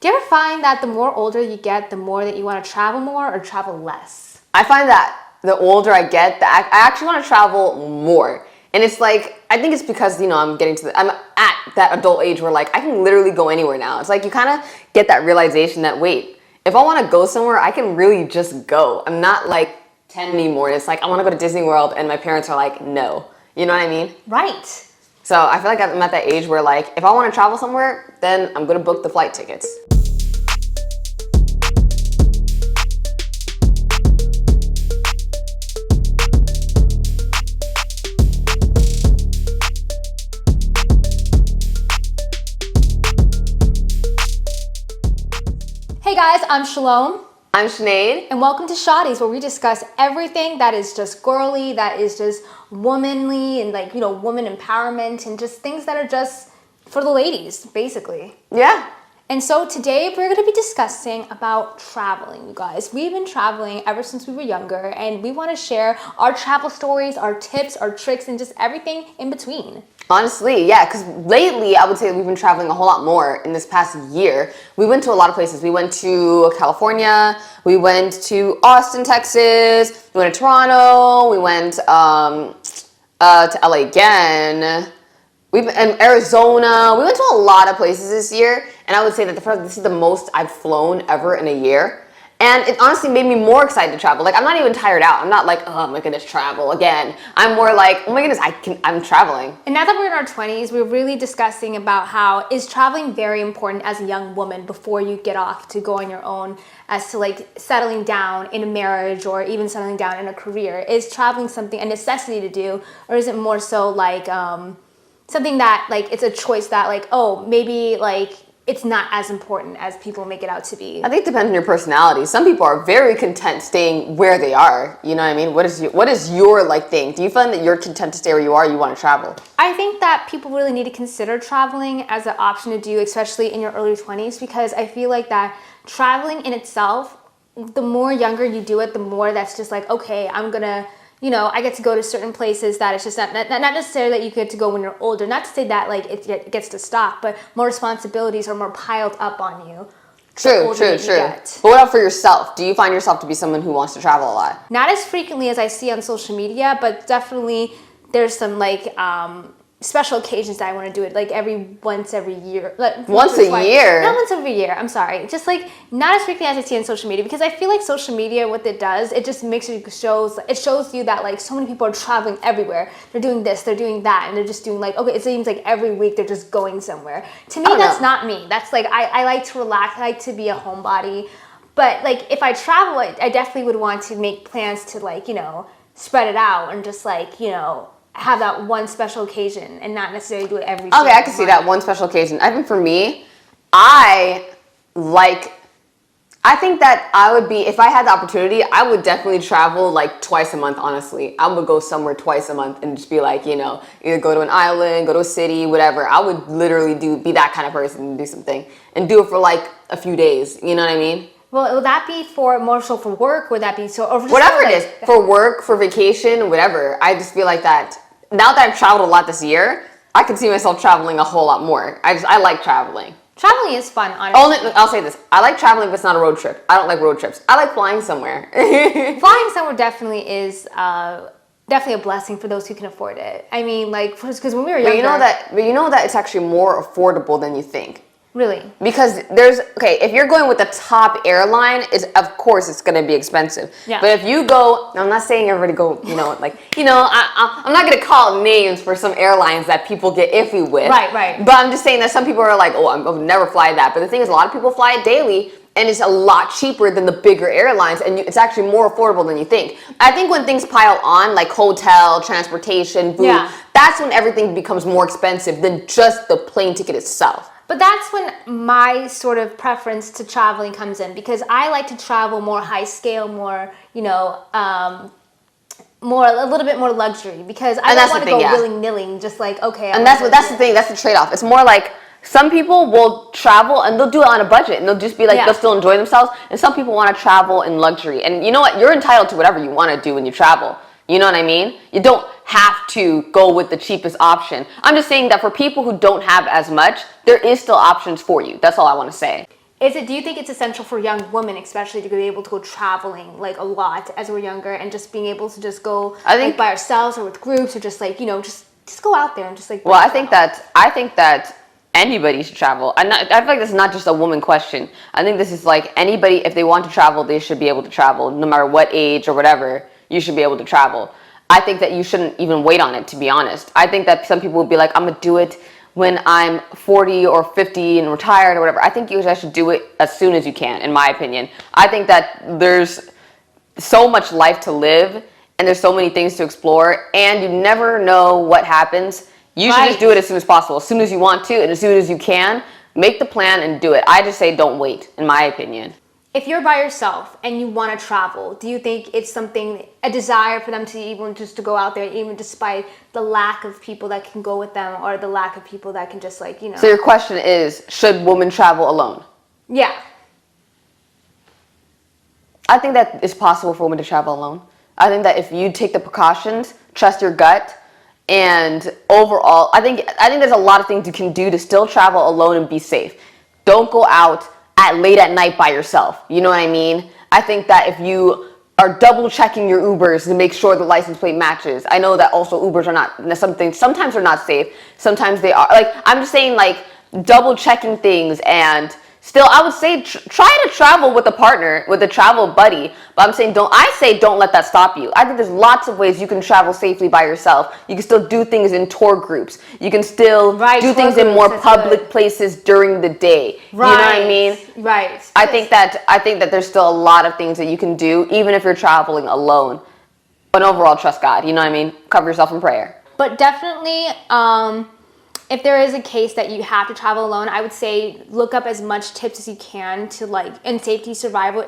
Do you ever find that the more older you get, the more that you want to travel more or travel less? I find that the older I get, I actually want to travel more. And it's like, I think it's because, I'm I'm at that adult age where like, I can literally go anywhere now. It's like, you kind of get that realization that, wait, if I want to go somewhere, I can really just go. I'm not like 10 anymore. It's like, I want to go to Disney World and my parents are like, no. You know what I mean? Right. So I feel like I'm at that age where like, if I want to travel somewhere, then I'm going to book the flight tickets. Hey guys, I'm Shalom. I'm Sinead. And welcome to Shawties, where we discuss everything that is just girly, that is just womanly, and woman empowerment, and just things that are just for the ladies, basically. Yeah. And so today we're going to be discussing about traveling, you guys. We've been traveling ever since we were younger, and we want to share our travel stories, our tips, our tricks, and just everything in between. Honestly, yeah, because lately I would say we've been traveling a whole lot more in this past year. We went to a lot of places. We went to California, we went to Austin, Texas, we went to Toronto, we went to LA again, in Arizona. We went to a lot of places this year, and I would say that this is the most I've flown ever in a year. And it honestly made me more excited to travel. Like, I'm not even tired out. I'm not like, oh my goodness, travel again. I'm more like, oh my goodness, I'm traveling. And now that we're in our 20s, we're really discussing about how is traveling very important as a young woman before you get off to go on your own, as to like settling down in a marriage or even settling down in a career. Is traveling something, a necessity to do, or is it more so like something that like it's a choice that like, oh, maybe like it's not as important as people make it out to be? I think it depends on your personality. Some people are very content staying where they are. You know what I mean? What is your like thing? Do you find that you're content to stay where you are? You want to travel? I think that people really need to consider traveling as an option to do, especially in your early 20s, because I feel like that traveling in itself, the more younger you do it, the more that's just like, okay, I'm gonna, I get to go to certain places that it's just not necessarily that you get to go when you're older. Not to say that like it gets to stop, but more responsibilities are more piled up on you. True. But what about for yourself? Do you find yourself to be someone who wants to travel a lot? Not as frequently as I see on social media, but definitely there's some like special occasions that I want to do it, like once every year. Like once a year? Not once every year, I'm sorry. Just like not as frequently as I see on social media, because I feel like social media, what it does, it just shows you that like so many people are traveling everywhere. They're doing this, they're doing that, and they're just doing like, okay, it seems like every week they're just going somewhere. To me, that's not me. That's like, I like to relax, I like to be a homebody. But like if I travel, I definitely would want to make plans to like, spread it out and just like, have that one special occasion and not necessarily do it every day. Okay, I can see that one special occasion. I think for me, I think that I would be, if I had the opportunity, I would definitely travel like twice a month, honestly. I would go somewhere twice a month and just be like, either go to an island, go to a city, whatever. I would literally be that kind of person and do something and do it for like a few days. You know what I mean? Well, would that be more so for work? Would that be so? Or whatever it is, for work, for vacation, whatever. I just feel like that. Now that I've traveled a lot this year, I can see myself traveling a whole lot more. I like traveling. Traveling is fun, honestly. I'll say this. I like traveling, but it's not a road trip. I don't like road trips. I like flying somewhere. Flying somewhere definitely is definitely a blessing for those who can afford it. I mean, like, because when we were younger... But you know that it's actually more affordable than you think. Really? Because if you're going with the top airline, of course it's going to be expensive. Yeah. But if you go, I'm not saying everybody go, I'm not going to call names for some airlines that people get iffy with. Right. But I'm just saying that some people are like, oh, I'll never fly that. But the thing is, a lot of people fly it daily, and it's a lot cheaper than the bigger airlines, and it's actually more affordable than you think. I think when things pile on, like hotel, transportation, food, that's when everything becomes more expensive than just the plane ticket itself. But that's when my sort of preference to traveling comes in, because I like to travel more high scale, more, a little bit more luxury, because I don't want to go willy-nilly, just like, okay. And that's the thing, that's the trade-off. It's more like some people will travel and they'll do it on a budget and they'll just be like, they'll still enjoy themselves. And some people want to travel in luxury. And you know what? You're entitled to whatever you want to do when you travel. You know what I mean? You don't have to go with the cheapest option. I'm just saying that for people who don't have as much, there is still options for you. That's all I want to say. Do you think it's essential for young women, especially, to be able to go traveling like a lot as we're younger, and just being able to just go like by ourselves or with groups, or just like, you know, just go out there and just like. Well, I think that anybody should travel. I feel like this is not just a woman question. I think this is like anybody, if they want to travel, they should be able to travel, no matter what age or whatever. You should be able to travel. I think that you shouldn't even wait on it, to be honest. I think that some people would be like, I'm gonna do it when I'm 40 or 50 and retired or whatever. I think you guys should do it as soon as you can, in my opinion. I think that there's so much life to live and there's so many things to explore, and you never know what happens. You should just do it as soon as possible, as soon as you want to and as soon as you can. Make the plan and do it. I just say don't wait, in my opinion. If you're by yourself and you want to travel, do you think it's a desire for them to even just to go out there, even despite the lack of people that can go with them, or the lack of people that can just like, you know? So your question is, should women travel alone? Yeah. I think that it's possible for women to travel alone. I think that if you take the precautions, trust your gut, and overall, I think there's a lot of things you can do to still travel alone and be safe. Don't go out late at night by yourself. You know what I mean? I think that if you are double checking your Ubers to make sure the license plate matches. I know that also Ubers are not sometimes they're not safe. Sometimes they are. Like, I'm just saying, like, double checking things. And still, I would say try to travel with a partner, with a travel buddy. But I'm saying don't let that stop you. I think there's lots of ways you can travel safely by yourself. You can still do things in tour groups. You can still do things in more public places during the day. Right. You know what I mean? Right. I think that there's still a lot of things that you can do, even if you're traveling alone. But overall, trust God. You know what I mean? Cover yourself in prayer. But definitely, if there is a case that you have to travel alone, I would say look up as much tips as you can to like, and safety survival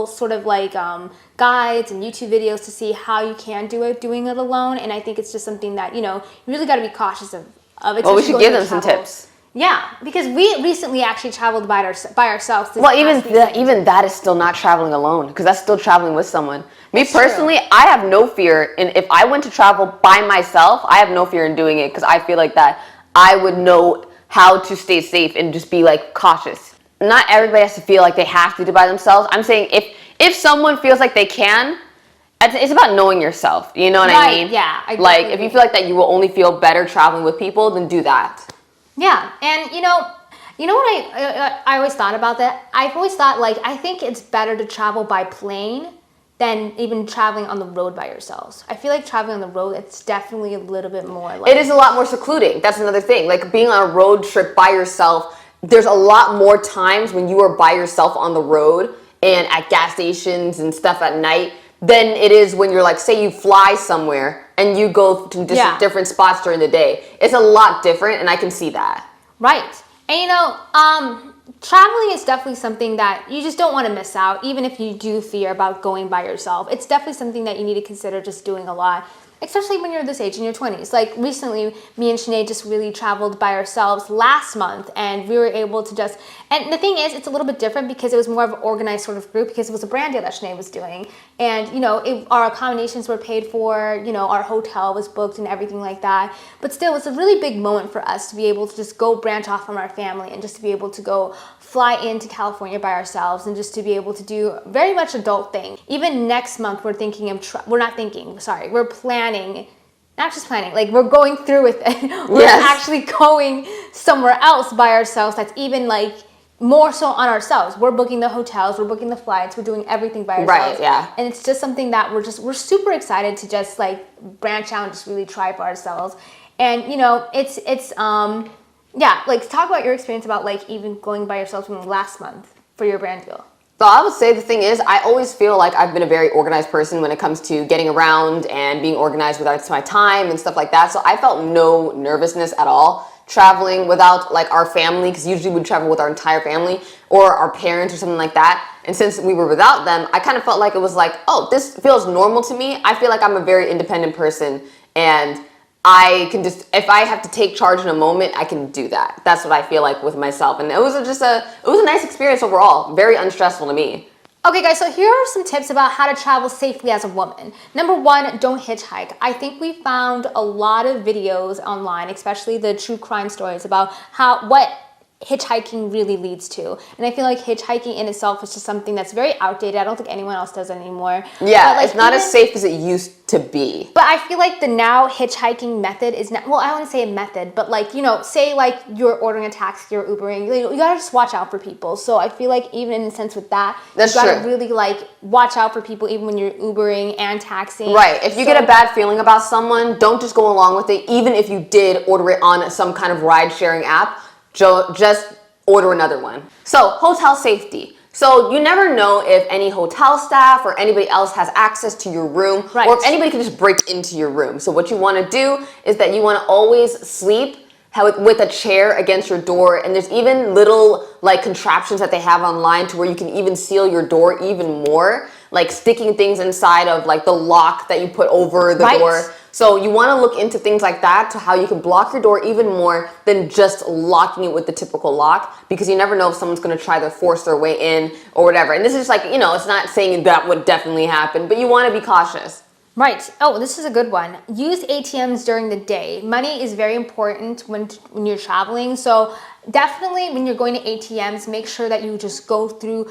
sort of like guides and YouTube videos to see how you can doing it alone. And I think it's just something that, you know, you really got to be cautious of. Well, we should give them some tips. Yeah, because we recently actually traveled by ourselves. Well, even that is still not traveling alone, because that's still traveling with someone. Me personally, I have no fear if I went to travel by myself, I have no fear in doing it, because I feel like that I would know how to stay safe and just be like cautious. Not everybody has to feel like they have to do it by themselves. I'm saying if someone feels like they can, it's about knowing yourself. You know what I mean? Yeah. Like, if you feel like that you will only feel better traveling with people, then do that. Yeah, and you know what I always thought about that? I've always thought, like, I think it's better to travel by plane than even traveling on the road by yourselves. I feel like traveling on the road, it's definitely a little bit more like... It is a lot more secluding. That's another thing. Like, being on a road trip by yourself, there's a lot more times when you are by yourself on the road and at gas stations and stuff at night than it is when you're like, say you fly somewhere and you go to different spots during the day. It's a lot different, and I can see that. Right. And you know, traveling is definitely something that you just don't want to miss out, even if you do fear about going by yourself. It's definitely something that you need to consider just doing a lot, especially when you're this age in your 20s. Like recently, me and Sinead just really traveled by ourselves last month, and we were able to just, and the thing is, it's a little bit different because it was more of an organized sort of group, because it was a brand deal that Sinead was doing. And, you know, our accommodations were paid for, you know, our hotel was booked and everything like that. But still, it's a really big moment for us to be able to just go branch off from our family and just to be able to go fly into California by ourselves and just to be able to do very much adult thing. Even next month, we're thinking of, we're planning, not just planning, like we're going through with it. We're actually going somewhere else by ourselves that's even like more so on ourselves. We're booking the hotels, we're booking the flights, we're doing everything by ourselves. Right, yeah. And it's just something that we're super excited to just like branch out and just really try for ourselves. And you know, yeah, like talk about your experience about like even going by yourself from last month for your brand deal. So I would say the thing is, I always feel like I've been a very organized person when it comes to getting around and being organized with my time and stuff like that. So I felt no nervousness at all traveling without like our family, because usually we'd travel with our entire family or our parents or something like that. And since we were without them, I kind of felt like it was like, oh, this feels normal to me. I feel like I'm a very independent person, and I can just, if I have to take charge in a moment, I can do that. That's what I feel like with myself. And it was a nice experience overall. Very unstressful to me. Okay guys, so here are some tips about how to travel safely as a woman. Number one, don't hitchhike. I think we found a lot of videos online, especially the true crime stories, about what hitchhiking really leads to. And I feel like hitchhiking in itself is just something that's very outdated. I don't think anyone else does it anymore. Yeah, but like, it's not as safe as it used to be. But I feel like the now hitchhiking method is not, well, I don't want to say a method, but like, you know, say like you're ordering a taxi or Ubering, you gotta just watch out for people. So I feel like even in a sense with that, That's you gotta true. really like watch out for people even when you're Ubering and taxiing. Right. If you get a bad feeling about someone, don't just go along with it. Even if you did order it on some kind of ride sharing app, just order another one. So hotel safety. So you never know if any hotel staff or anybody else has access to your room, Right. or if anybody can just break into your room. So what you want to do is that you want to always sleep with a chair against your door, and there's even little like contraptions that they have online to where you can even seal your door even more, like sticking things inside of like the lock that you put over the Right. door. So you want to look into things like that to how you can block your door even more than just locking it with the typical lock, because you never know if someone's going to try to force their way in or whatever. And this is like, you know, it's not saying that would definitely happen, but you want to be cautious. Right. Oh, this is a good one. Use ATMs during the day. Money is very important when you're traveling. So definitely when you're going to ATMs, make sure that you just go through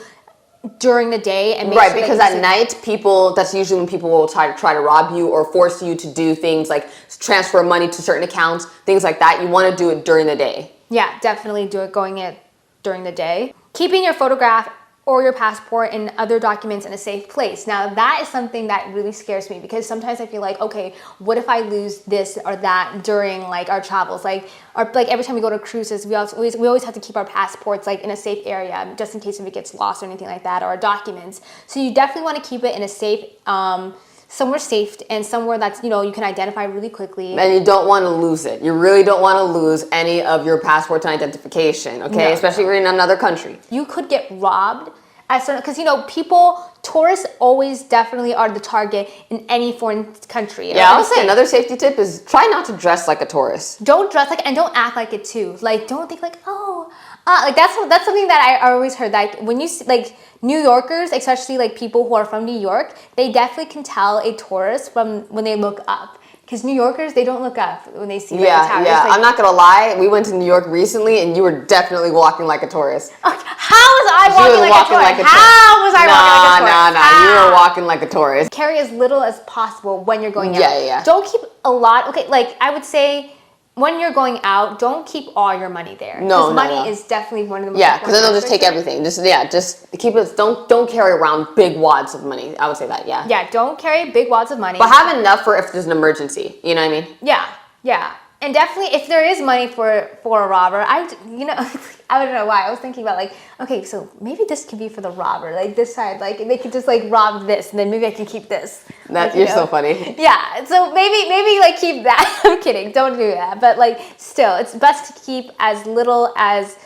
during the day and make Right, sure because that at night, that's usually when people will try to rob you or force you to do things like transfer money to certain accounts, things like that. You want to do it during the day. Yeah, definitely do it during the day. Keeping your photograph or your passport and other documents in a safe place. Now that is something that really scares me, because sometimes I feel like, okay, what if I lose this or that during like our travels? Like every time we go to cruises, we always have to keep our passports like in a safe area just in case if it gets lost or anything like that, or our documents. So you definitely want to keep it in a safe, somewhere safe and somewhere that's, you know, you can identify really quickly. And you don't want to lose it. You really don't want to lose any of your passport and identification, okay? No, Especially if you're in another country. You could get robbed because, you know, tourists always definitely are the target in any foreign country. Yeah, I would say another safety tip is try not to dress like a tourist. Don't dress like, and don't act like it too. Like, don't think like, like that's something that I always heard, that when you see, like, New Yorkers, especially like people who are from New York, they definitely can tell a tourist from when they look up. Because New Yorkers, they don't look up when they see like, the towers. Yeah, like, I'm not gonna lie. We went to New York recently, and you were definitely walking like a tourist. How was I walking like a tourist? How was I walking like a tourist? Nah. You were walking like a tourist. Carry as little as possible when you're going out. Yeah. Don't keep a lot. Okay, like I would say, when you're going out, don't keep all your money there. No. Money is definitely one of the most Yeah, because then they'll important just take everything. Just keep it. Don't carry around big wads of money. I would say that. Yeah. Yeah, don't carry big wads of money. But have enough for if there's an emergency. You know what I mean? Yeah. And definitely, if there is money for a robber, I don't know why. I was thinking about like, okay, so maybe this could be for the robber, like this side, like they could just like rob this, and then maybe I can keep this. You're so funny. Yeah, so maybe like keep that. I'm kidding, don't do that. But like still, it's best to keep as little as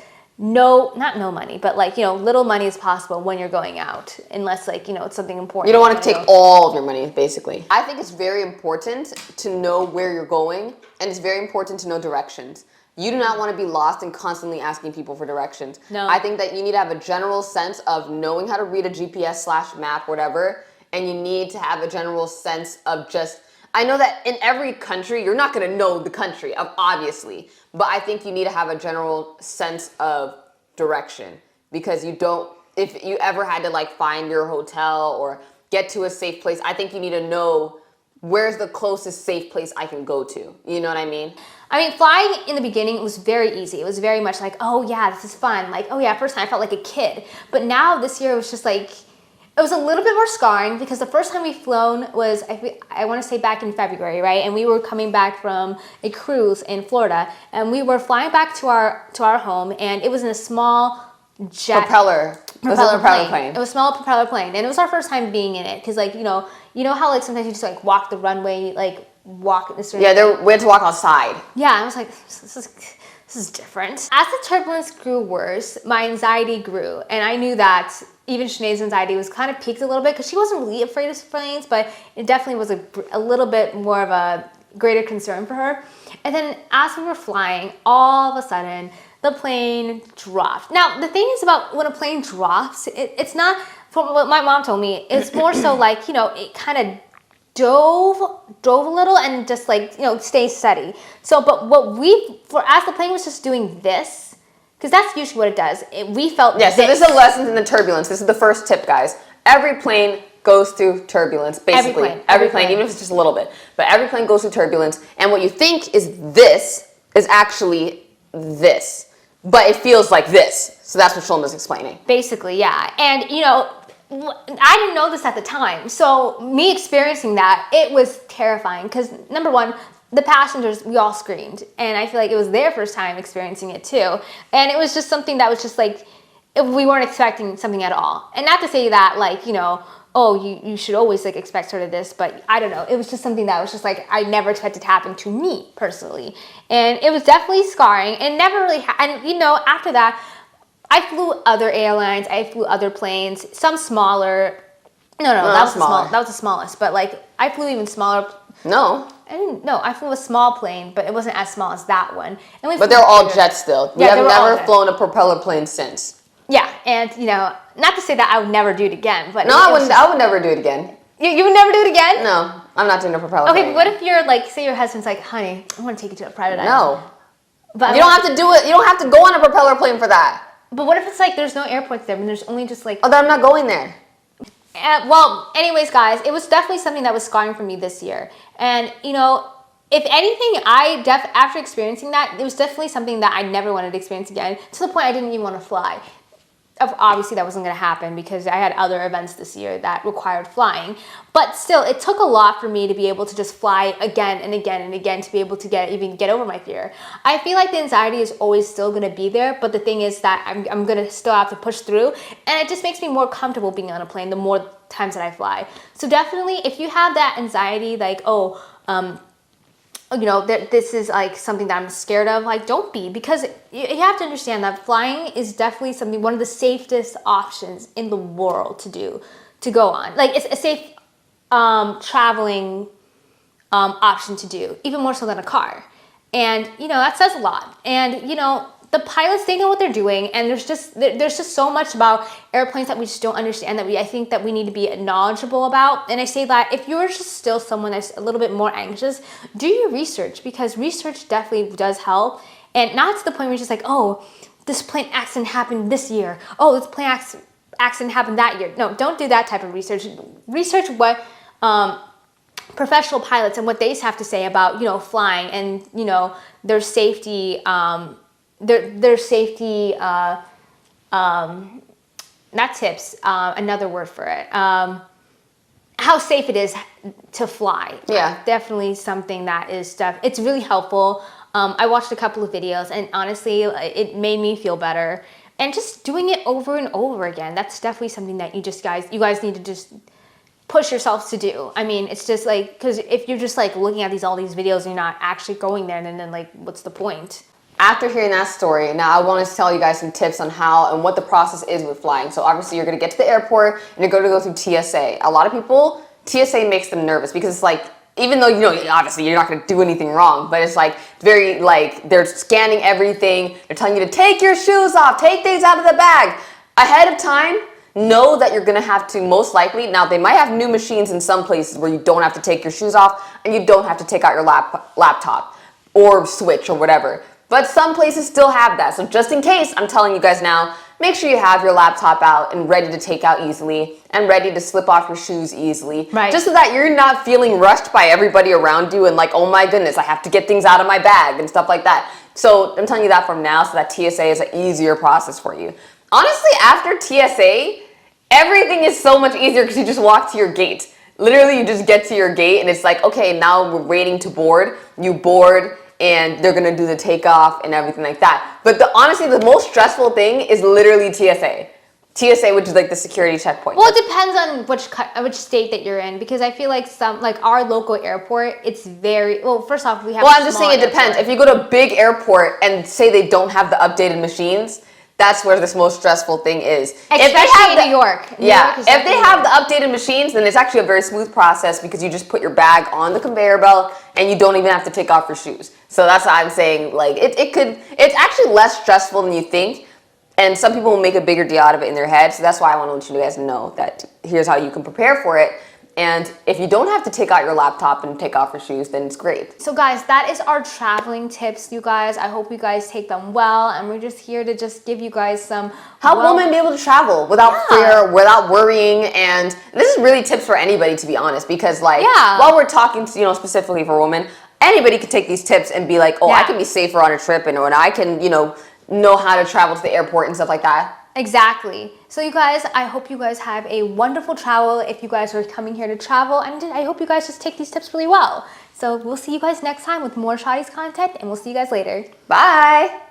not no money, but like, you know, little money as possible when you're going out, unless like, you know, it's something important. You don't want to take all of your money, basically. I think it's very important to know where you're going, and it's very important to know directions. You do not want to be lost and constantly asking people for directions. No. I think that you need to have a general sense of knowing how to read a GPS/map, whatever, and you need to have a general sense of just, I know that in every country, you're not going to know the country, obviously, but I think you need to have a general sense of direction, because if you ever had to like find your hotel or get to a safe place, I think you need to know where's the closest safe place I can go to. You know what I mean? I mean, flying in the beginning was very easy. It was very much like, oh yeah, this is fun. Like, oh yeah, first time I felt like a kid. But now this year it was just like, it was a little bit more scarring, because the first time we flown was, I want to say back in February, right? And we were coming back from a cruise in Florida, and we were flying back to our home, and it was in a small propeller plane. It was a small propeller plane, and it was our first time being in it, because like, you know how like sometimes you just like walk the runway, like walk this. We had to walk outside. Yeah, I was like, this is different. As the turbulence grew worse, my anxiety grew, and I knew that even Sinead's anxiety was kind of peaked a little bit, because she wasn't really afraid of planes, but it definitely was a little bit more of a greater concern for her. And then as we were flying, all of a sudden, the plane dropped. Now, the thing is about when a plane drops, it's not, from what my mom told me, it's more so like, you know, it kind of dove a little and just like, you know, stay steady. So, but as the plane was just doing this, Because that's usually what it does. We felt Yeah, so this is a lesson in the turbulence. This is the first tip, guys. Every plane goes through turbulence, basically. Every plane, even if it's just a little bit. But every plane goes through turbulence. And what you think is this is actually this. But it feels like this. So that's what Shalom is explaining. Basically, yeah. And, you know, I didn't know this at the time. So me experiencing that, it was terrifying. Because, number one, the passengers, we all screamed. And I feel like it was their first time experiencing it too. And it was just something that was just like, we weren't expecting something at all. And not to say that, like, you know, oh, you should always like expect sort of this, but I don't know. It was just something that was just like, I never expected to happen to me personally. And it was definitely scarring and never really, and you know, after that, I flew other airlines, I flew other planes, some smaller. No, that was smaller. That was the smallest, but like, I flew even smaller. No. I flew a small plane, but it wasn't as small as that one. And but they're all jets still. We have never flown a propeller plane since. Yeah, and you know, not to say that I would never do it again, but no, I would never do it again. You would never do it again? No, I'm not doing a propeller plane. Okay, but what if you're like, say your husband's like, honey, I want to take you to a private island. No, but you don't have to do it. You don't have to go on a propeller plane for that. But what if it's like there's no airports there, and there's only just like. Oh, then I'm not going there. Well, anyways, guys, it was definitely something that was scarring for me this year, and you know. If anything, after experiencing that, it was definitely something that I never wanted to experience again, to the point I didn't even want to fly. Obviously, that wasn't going to happen because I had other events this year that required flying. But still, it took a lot for me to be able to just fly again and again and again to be able to get over my fear. I feel like the anxiety is always still going to be there, but the thing is that I'm going to still have to push through, and it just makes me more comfortable being on a plane the more times that I fly. So definitely, if you have that anxiety, like, you know, this is like something that I'm scared of, like, don't be, because you have to understand that flying is definitely one of the safest options in the world to go on. Like, it's a safe traveling option to do, even more so than a car. And, you know, that says a lot. And, you know, the pilots, they know what they're doing, and there's just so much about airplanes that we just don't understand, that I think that we need to be knowledgeable about. And I say that if you're just still someone that's a little bit more anxious, do your research, because research definitely does help. And not to the point where you're just like, oh, this plane accident happened this year. Oh, this plane accident happened that year. No, don't do that type of research. Research what professional pilots and what they have to say about, you know, flying and, you know, their safety. Their safety, not tips, another word for it. How safe it is to fly. Yeah. Definitely something that is it's really helpful. I watched a couple of videos, and honestly, it made me feel better. And just doing it over and over again, that's definitely something that you guys need to just push yourselves to do. I mean, it's just like, because if you're just like looking at all these videos and you're not actually going there, and then like, what's the point? After hearing that story, now I want to tell you guys some tips on how and what the process is with flying. So obviously you're going to get to the airport and you're going to go through TSA. A lot of people, TSA makes them nervous because it's like, even though, you know, obviously you're not going to do anything wrong, but it's like very like they're scanning everything. They're telling you to take your shoes off, take things out of the bag. Ahead of time, know that you're going to have to most likely, now they might have new machines in some places where you don't have to take your shoes off and you don't have to take out your laptop or switch or whatever. But some places still have that. So just in case, I'm telling you guys now, make sure you have your laptop out and ready to take out easily and ready to slip off your shoes easily. Right. Just so that you're not feeling rushed by everybody around you and like, oh my goodness, I have to get things out of my bag and stuff like that. So I'm telling you that from now so that TSA is an easier process for you. Honestly, after TSA, everything is so much easier because you just walk to your gate. Literally, you just get to your gate and it's like, okay, now we're waiting to board. You board, and they're gonna do the takeoff and everything like that. But honestly, the most stressful thing is literally TSA. TSA, which is like the security checkpoint. Well, it depends on which state that you're in, because I feel like our local airport, it's very, well, first off, we have Well, I'm just saying it depends. If you go to a big airport and say they don't have the updated machines, that's where this most stressful thing is. Especially in New York. Yeah, if they have the updated machines, then it's actually a very smooth process because you just put your bag on the conveyor belt and you don't even have to take off your shoes. So that's why I'm saying, like, it's actually less stressful than you think. And some people will make a bigger deal out of it in their head. So that's why I want to let you guys know that here's how you can prepare for it. And if you don't have to take out your laptop and take off your shoes, then it's great. So guys, that is our traveling tips, you guys. I hope you guys take them well, and we're just here to just give you guys some help women be able to travel without fear, without worrying. And this is really tips for anybody, to be honest, because like while we're talking to, specifically for women, anybody could take these tips and be like, oh, I can be safer on a trip, and I can, know how to travel to the airport and stuff like that. Exactly. So you guys, I hope you guys have a wonderful travel if you guys are coming here to travel, and I hope you guys just take these tips really well. So we'll see you guys next time with more Shawties content, and we'll see you guys later. Bye.